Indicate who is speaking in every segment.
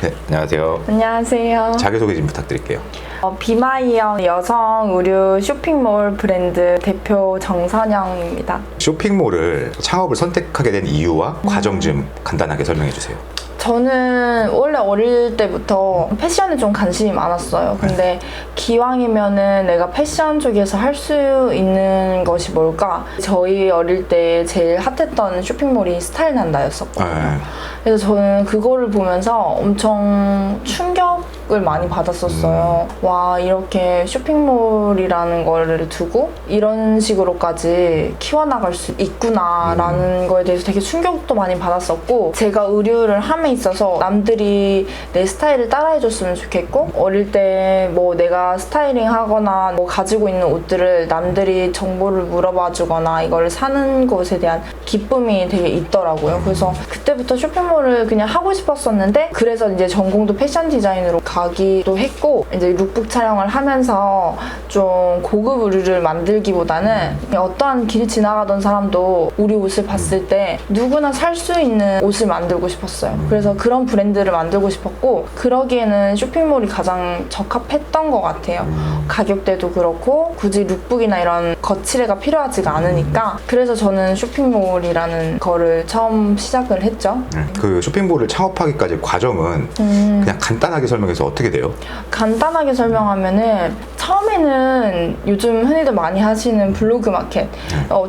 Speaker 1: 네, 안녕하세요.
Speaker 2: 안녕하세요.
Speaker 1: 자기소개 좀 부탁드릴게요.
Speaker 2: 비마이어 여성 의류 쇼핑몰 브랜드 대표 정선영입니다.
Speaker 1: 쇼핑몰을 창업을 선택하게 된 이유와 과정 좀 간단하게 설명해 주세요.
Speaker 2: 저는 원래 어릴 때부터 패션에 좀 관심이 많았어요. 근데 기왕이면은 내가 패션 쪽에서 할 수 있는 것이 뭘까? 저희 어릴 때 제일 핫했던 쇼핑몰이 스타일난다였었거든요. 그래서 저는 그거를 보면서 엄청 충격을 많이 받았었어요. 와, 이렇게 쇼핑몰이라는 거를 두고 이런 식으로까지 키워나갈 수 있구나라는 거에 대해서 되게 충격도 많이 받았었고, 제가 의류를 함에 있어서 남들이 내 스타일을 따라해줬으면 좋겠고, 어릴 때 뭐 내가 스타일링 하거나 뭐 가지고 있는 옷들을 남들이 정보를 물어봐 주거나 이걸 사는 것에 대한 기쁨이 되게 있더라고요. 그래서 그때부터 쇼핑몰을 그냥 하고 싶었었는데, 그래서 이제 전공도 패션 디자인으로 가기도 했고, 이제 룩북 촬영을 하면서 좀 고급 의류를 만들기보다는 어떠한 길 지나가던 사람도 우리 옷을 봤을 때 누구나 살 수 있는 옷을 만들고 싶었어요. 그래서 그런 브랜드를 만들고 싶었고, 그러기에는 쇼핑몰이 가장 적합했던 것 같아요. 가격대도 그렇고 굳이 룩북이나 이런 거치레가 필요하지가 않으니까. 그래서 저는 쇼핑몰이라는 거를 처음 시작을 했죠.
Speaker 1: 그 쇼핑몰을 창업하기까지 과정은 그냥 간단하게 설명해서 어떻게 돼요?
Speaker 2: 간단하게 설명하면은, 처음에는 요즘 흔히들 많이 하시는 블로그 마켓,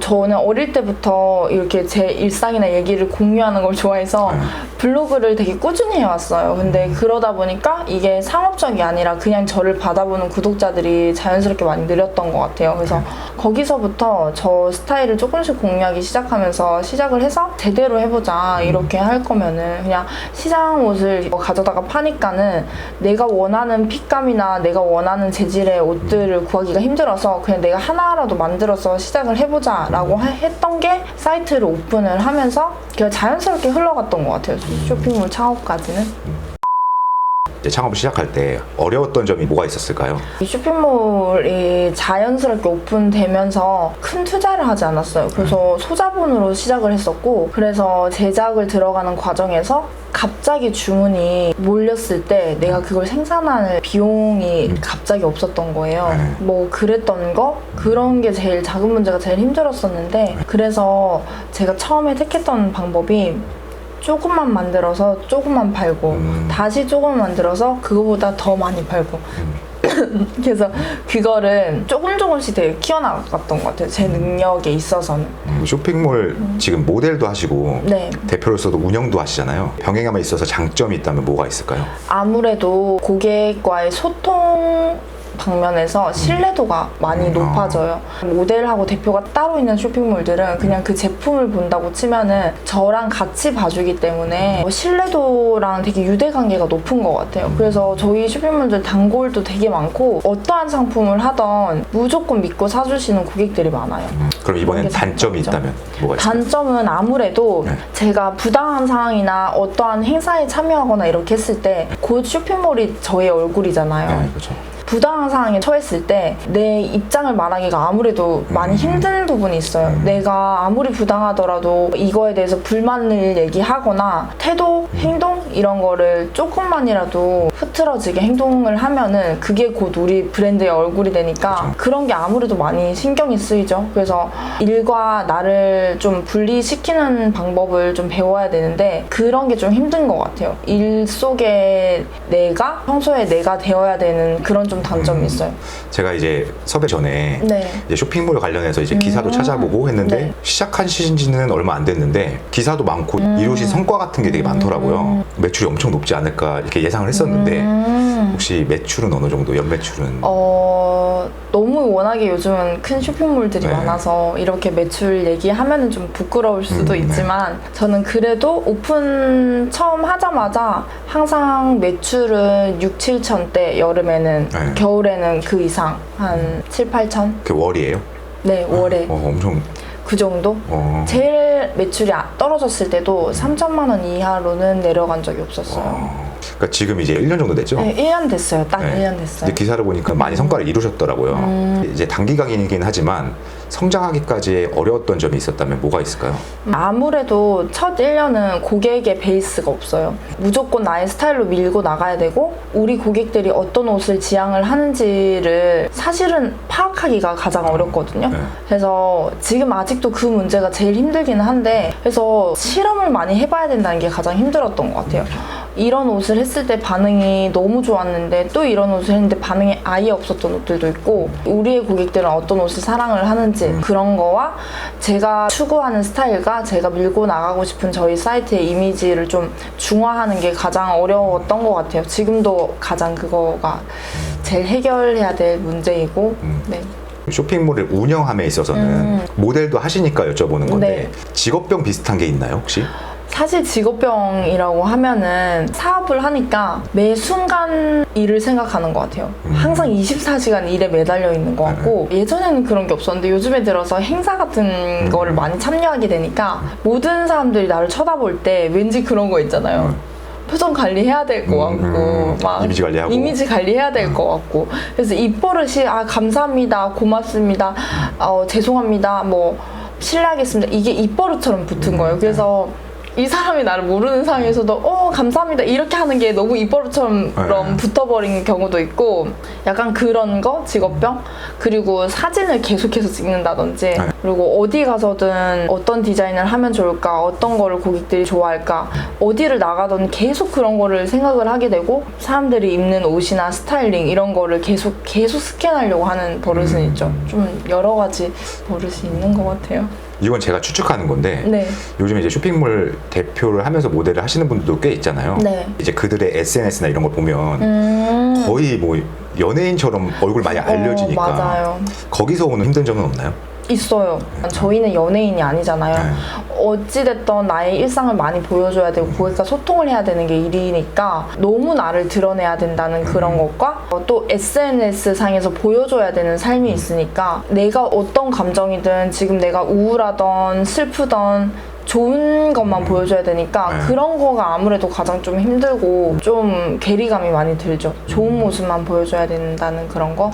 Speaker 2: 저는 어릴 때부터 이렇게 제 일상이나 얘기를 공유하는 걸 좋아해서 블로그를 되게 꾸준히 해왔어요. 근데 그러다 보니까 이게 상업적이 아니라 그냥 저를 받아보는 구독자들이 자연스럽게 많이 늘었던 것 같아요. 그래서 거기서부터 저 스타일을 조금씩 공유하기 시작하면서 시작을 해서, 제대로 해보자, 이렇게 할 거면은 그냥 시장 옷을 가져다가 파니까는 내가 원하는 핏감이나 내가 원하는 재질의 옷들을 구하기가 힘들어서 그냥 내가 하나라도 만들어서 시작을 해보자 라고 했던 게 사이트를 오픈을 하면서 그냥 자연스럽게 흘러갔던 것 같아요. 쇼핑몰 창업까지는.
Speaker 1: 이제 창업을 시작할 때 어려웠던 점이 뭐가 있었을까요?
Speaker 2: 이 쇼핑몰이 자연스럽게 오픈되면서 큰 투자를 하지 않았어요. 그래서 소자본으로 시작을 했었고, 그래서 제작을 들어가는 과정에서 갑자기 주문이 몰렸을 때 내가 그걸 생산할 비용이 갑자기 없었던 거예요. 뭐 그랬던 거? 그런 게 제일 작은 문제가 제일 힘들었었는데, 그래서 제가 처음에 택했던 방법이 조금만 만들어서 조금만 팔고 다시 조금 만들어서 그거보다 더 많이 팔고 그래서 그거를 조금씩 되게 키워나갔던 것 같아요. 제 능력에 있어서는.
Speaker 1: 쇼핑몰 지금 모델도 하시고
Speaker 2: 네.
Speaker 1: 대표로서도 운영도 하시잖아요. 병행함에 있어서 장점이 있다면 뭐가 있을까요?
Speaker 2: 아무래도 고객과의 소통 방면에서 신뢰도가 많이 높아져요. 모델하고 대표가 따로 있는 쇼핑몰들은 그냥 그 제품을 본다고 치면은 저랑 같이 봐주기 때문에 신뢰도랑 되게 유대관계가 높은 것 같아요. 그래서 저희 쇼핑몰들 단골도 되게 많고, 어떠한 상품을 하던 무조건 믿고 사주시는 고객들이 많아요.
Speaker 1: 그럼 이번엔 단점이 있다면 뭐가 있을까요?
Speaker 2: 단점은 아무래도 제가 부당한 상황이나 어떠한 행사에 참여하거나 이렇게 했을 때 그 쇼핑몰이 저의 얼굴이잖아요.
Speaker 1: 네, 그렇죠.
Speaker 2: 부당한 상황에 처했을 때 내 입장을 말하기가 아무래도 많이 힘든 부분이 있어요. 내가 아무리 부당하더라도 이거에 대해서 불만을 얘기하거나 태도, 행동 이런 거를 조금만이라도 흐트러지게 행동을 하면은 그게 곧 우리 브랜드의 얼굴이 되니까 그런 게 아무래도 많이 신경이 쓰이죠. 그래서 일과 나를 좀 분리시키는 방법을 좀 배워야 되는데, 그런 게 좀 힘든 것 같아요. 일 속에 내가, 평소에 내가 되어야 되는 그런 좀 단점이 있어요.
Speaker 1: 제가 이제 섭외 전에
Speaker 2: 네.
Speaker 1: 이제 쇼핑몰 관련해서 이제 기사도 찾아보고 했는데,
Speaker 2: 네.
Speaker 1: 시작한 시즌지는 얼마 안 됐는데 기사도 많고 이루신 성과 같은 게 되게 많더라고요. 매출이 엄청 높지 않을까 이렇게 예상을 했었는데 혹시 매출은 어느 정도, 연매출은?
Speaker 2: 너무 워낙에 요즘은 큰 쇼핑몰들이 많아서 이렇게 매출 얘기하면은 좀 부끄러울 수도 있지만, 저는 그래도 오픈 처음 하자마자 항상 매출은 6, 7천대, 여름에는, 겨울에는 그 이상 한 7, 8천?
Speaker 1: 그 월이에요?
Speaker 2: 네, 월에.
Speaker 1: 엄청.
Speaker 2: 그 정도? 제일 매출이 떨어졌을 때도 3천만 원 이하로는 내려간 적이 없었어요.
Speaker 1: 그러니까 지금 이제 1년 정도 됐죠?
Speaker 2: 네, 1년 됐어요. 딱
Speaker 1: 네.
Speaker 2: 1년 됐어요.
Speaker 1: 근데 기사를 보니까 많이 성과를 이루셨더라고요. 이제 단기간이긴 하지만 성장하기까지 어려웠던 점이 있었다면 뭐가 있을까요?
Speaker 2: 아무래도 첫 1년은 고객의 베이스가 없어요. 무조건 나의 스타일로 밀고 나가야 되고 우리 고객들이 어떤 옷을 지향을 하는지를 사실은 파악하기가 가장 어렵거든요.
Speaker 1: 네.
Speaker 2: 그래서 지금 아직도 그 문제가 제일 힘들기는 한데 그래서 실험을 많이 해봐야 된다는 게 가장 힘들었던 것 같아요. 이런 옷을 했을 때 반응이 너무 좋았는데 또 이런 옷을 했는데 반응이 아예 없었던 옷들도 있고 우리의 고객들은 어떤 옷을 사랑을 하는지 그런 거와 제가 추구하는 스타일과 제가 밀고 나가고 싶은 저희 사이트의 이미지를 좀 중화하는 게 가장 어려웠던 것 같아요. 지금도 가장 그거가 제일 해결해야 될 문제이고 네.
Speaker 1: 쇼핑몰을 운영함에 있어서는 모델도 하시니까 여쭤보는 건데
Speaker 2: 네.
Speaker 1: 직업병 비슷한 게 있나요 혹시?
Speaker 2: 사실 직업병이라고 하면은 사업을 하니까 매 순간 일을 생각하는 것 같아요. 항상 24시간 일에 매달려 있는 것 같고 예전에는 그런 게 없었는데 요즘에 들어서 행사 같은 거를 많이 참여하게 되니까 모든 사람들이 나를 쳐다볼 때 왠지 그런 거 있잖아요. 표정 관리해야 될 것 같고 막
Speaker 1: 이미지 관리하고
Speaker 2: 이미지 관리해야 될 것 같고 그래서 이 버릇이 감사합니다 고맙습니다 죄송합니다 뭐 실례하겠습니다 이게 입버릇처럼 붙은 거예요. 그래서 이 사람이 나를 모르는 상황에서도 감사합니다 이렇게 하는 게 너무 입버릇처럼 붙어버린 경우도 있고 약간 그런 거 직업병 그리고 사진을 계속해서 찍는다든지 그리고 어디 가서든 어떤 디자인을 하면 좋을까 어떤 거를 고객들이 좋아할까 어디를 나가든 계속 그런 거를 생각을 하게 되고 사람들이 입는 옷이나 스타일링 이런 거를 계속 스캔하려고 하는 버릇은 있죠. 좀 여러 가지 버릇이 있는 것 같아요.
Speaker 1: 이건 제가 추측하는 건데
Speaker 2: 네.
Speaker 1: 요즘에 이제 쇼핑몰 대표를 하면서 모델을 하시는 분들도 꽤 있잖아요.
Speaker 2: 네.
Speaker 1: 이제 그들의 SNS나 이런 걸 보면 거의 뭐 연예인처럼 얼굴 많이 알려지니까
Speaker 2: 맞아요.
Speaker 1: 거기서 오는 힘든 점은 없나요?
Speaker 2: 있어요. 저희는 연예인이 아니잖아요. 어찌됐든 나의 일상을 많이 보여줘야 되고 고객과 소통을 해야 되는 게 일이니까 너무 나를 드러내야 된다는 그런 것과 또 SNS 상에서 보여줘야 되는 삶이 있으니까 내가 어떤 감정이든 지금 내가 우울하던 슬프던 좋은 것만 보여줘야 되니까 그런 거가 아무래도 가장 좀 힘들고 좀 괴리감이 많이 들죠. 좋은 모습만 보여줘야 된다는 그런 거.